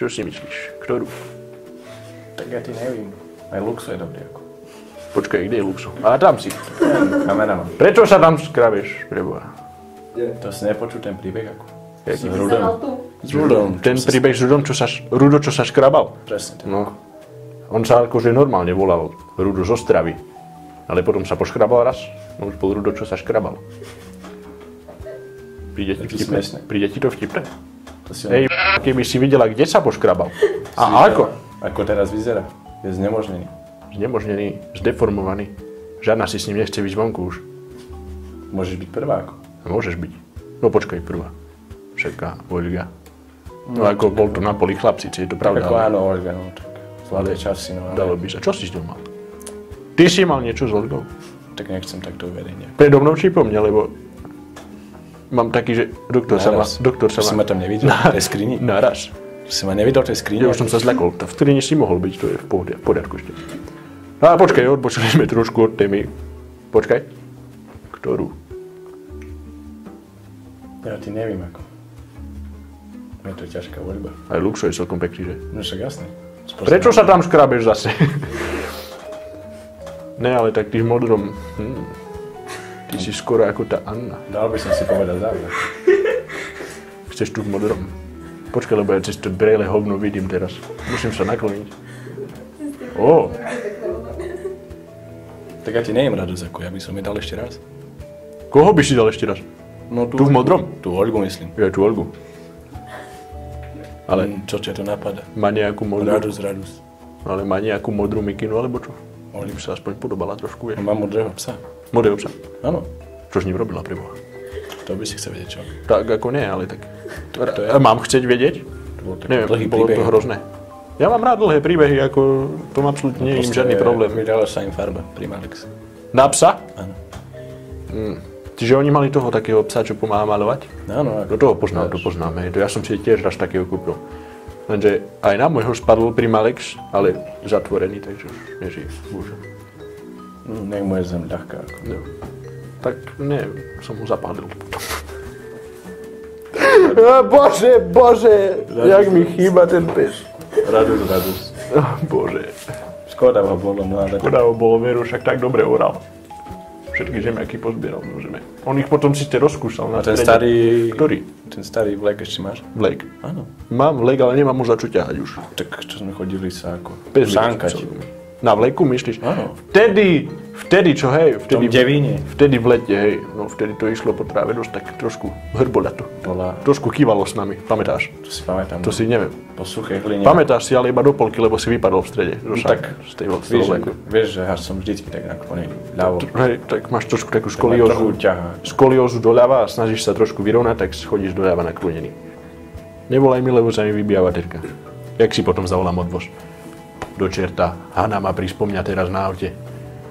Čo si myslíš? Ktorú? Tak ja ti nevím. Aj Luxo je dobrý ako. Počkaj, kde je Luxo? A tam si. Kamera mám. Prečo sa tam skrabeš, preboha? To si nepočul ten príbeh ako? Jaký? S Rudom. Ten príbeh s Rudom, Rudo, čo sa škrabal? Presne tak. No. On sa akože normálne volal Rudo z Ostravy. Ale potom sa poškrabal raz. No už bol Rudo, čo sa škrabal. Príde ti vtipné? Príde ti to vtipné? Hej, keby si videla, kde sa poškrabal. A ako? Ako teraz vyzerá. Je znemožnený. Znemožnený, zdeformovaný. Žiadna si s ním nechce byť vonku už. Môžeš byť prvá ako? Môžeš byť. No počkaj, prvá. Všaká, Olga. No ako bol to na poli chlapci, či je to pravda? Ako áno, Olga, no tak. Zladé časy, no ale... Dalo by sa. Čo si s ňou mal? Ty si mal niečo s Olgou? Tak nechcem takto uvedenie. Predo mnou či po mne, lebo... Mám taký, že doktor sa ma... Si ma tam nevidel v tej skrini? Naraz. Si ma nevidel v tej skrini? Ja už som sa zľakol. V skrini si mohol byť, to je v poriadku ešte. A počkaj, odbočili sme trošku od témy. Počkaj. Ktorú? Ja ti neviem ako. Je to ťažká voľba. Aj Luxo je celkom pekný, že? No však jasné. Prečo sa tam škrabeš zase? Ne, ale tak ty v modrom. Ty si skoro ako tá Anna. Dal by som si povedať záver. Chceš tu v modrom? Počkaj, lebo ja cez to brejle hovno vidím teraz. Musím sa nakloniť. Ó. Tak ja ti nejem radosť ako, ja by som jej dal ešte raz. Koho by si dal ešte raz? No Tu v modrom? Tu Olgu myslím. Ja tu Olgu. Ale čo ťa to napadá? Má nejakú modrú... Radosť. Ale má nejakú modrú mikinu, alebo čo? Ona by sa aspoň podobala trošku, vieš. Mám modrého psa. Modrého psa. Áno. Čo s ním robila, preboha? To by si chcel vedieť čo? Tak ako nie, ale tak... To je... Mám chcieť vedieť? To bol taký Neviem, dlhý bolo príbeh. to hrozné. Ja mám rád dlhé príbehy, ako... To absolútne nie je im žiadny problém. Vydala sa im farba, Primalex. Na psa? Áno. Čiže oni mali toho takého psa, čo pomáha maľovať? Áno. Do toho poznám, to poznám. Hej. To ja som si tiež raz takého kúpil. Lenže aj na môjho spadol Primalex, ale zatvorený, takže už nežije. Bože. Nech mu je zem ľahká. Ako. No. Tak nie, som ho zapálil. Bože, jak mi chýba ten pes. Radosť. Bože. Škoda ho bolo, no ale... Škoda ho bolo, veru, však tak dobre oral. Všetky zemiaky pozbieral, môžeme. On ich potom síce rozkúšal na ten strede. starý... Ktorý? Ten starý vlek ešte máš? Vlek. Áno. Mám vlek, ale nemám už za čo ťahať už. Tak čo sme chodili sa ako... Bez sánkať. Na vleku myslíš? Áno. Vtedy čo hej? V tom Devíne. Vtedy v lete, hej. No vtedy to išlo po tráve dosť tak trošku hrboľato. Bola... Trošku kývalo s nami, pamätáš? To si pamätám. To si neviem. Po suchej hline. Pamätáš si ale iba do polky, lebo si vypadol v strede. Tak, z tej vleku. vieš, že ja som vždycky tak naklonený ľavo. Hej, tak máš trošku takú Trochu skoliózu doľava a snažíš sa trošku vyrovnať, tak chodíš doľava naklonený. Nevolaj mi, lebo sa mi vybíja baterka. Jak si potom zavolám odvoz? Do čerta. Hanna ma prispomňa teraz na aute.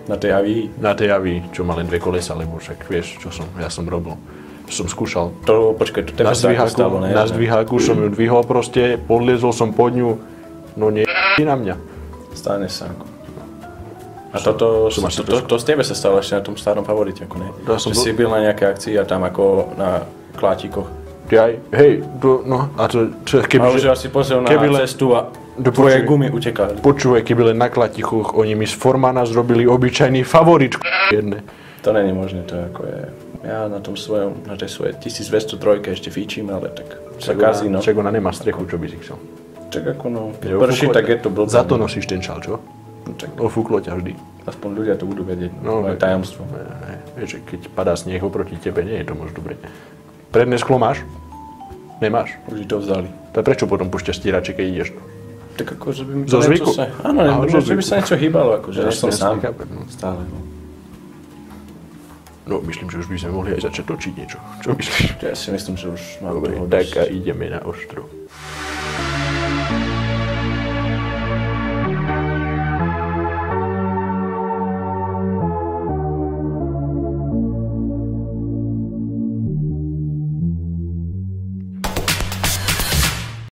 Na tej Avii? Na tej Avii, čo má len 2 kolesa, lebo však vieš, čo ja som robil. Som skúšal. Počkaj, to tebe sa ako stalo, ne? Na zdviháku som ju dvihol proste, podliezol som pod ňu, no nie na mňa. Stane sa ako. A to z tebe sa stalo ešte na tom starom favorite, ako ne? Že si byl na nejakej akcii a tam ako na klátikoch. Hej, no a to keby... A už asi pozrel na cestu a tvoje gumy utekali. Počúvaj, keby len na klatichoch, oni mi z Formana zrobili obyčajný favorit, jedné. To není možné, to ako je... Ja na tej svojej 1203 ešte fíčim, ale tak sa kazí, no. Čak ona nemá strechu, čo by si chcel. Čak ako no, keď prší, tak je to blbé. Za to nosíš ten šal, čo? Čak. Ofúklo ťa vždy. Aspoň ľudia to budú vedieť, no, moje tajomstvo. Vieš, keď padá snieh oproti tebe, nie je to moc dobre. Predné sklo máš? Nemáš? Už to vzali. Tak prečo potom púšťaš stírače, keď ideš? Tak ako, že by mi to niečo sa... Áno, že by sa niečo hýbalo, akože som sám. Stále, no. No, myslím, že už by sme mohli aj začať točiť niečo. Čo myslíš? Ja si myslím, že už mám dobre, toho tak a ideme na ostro.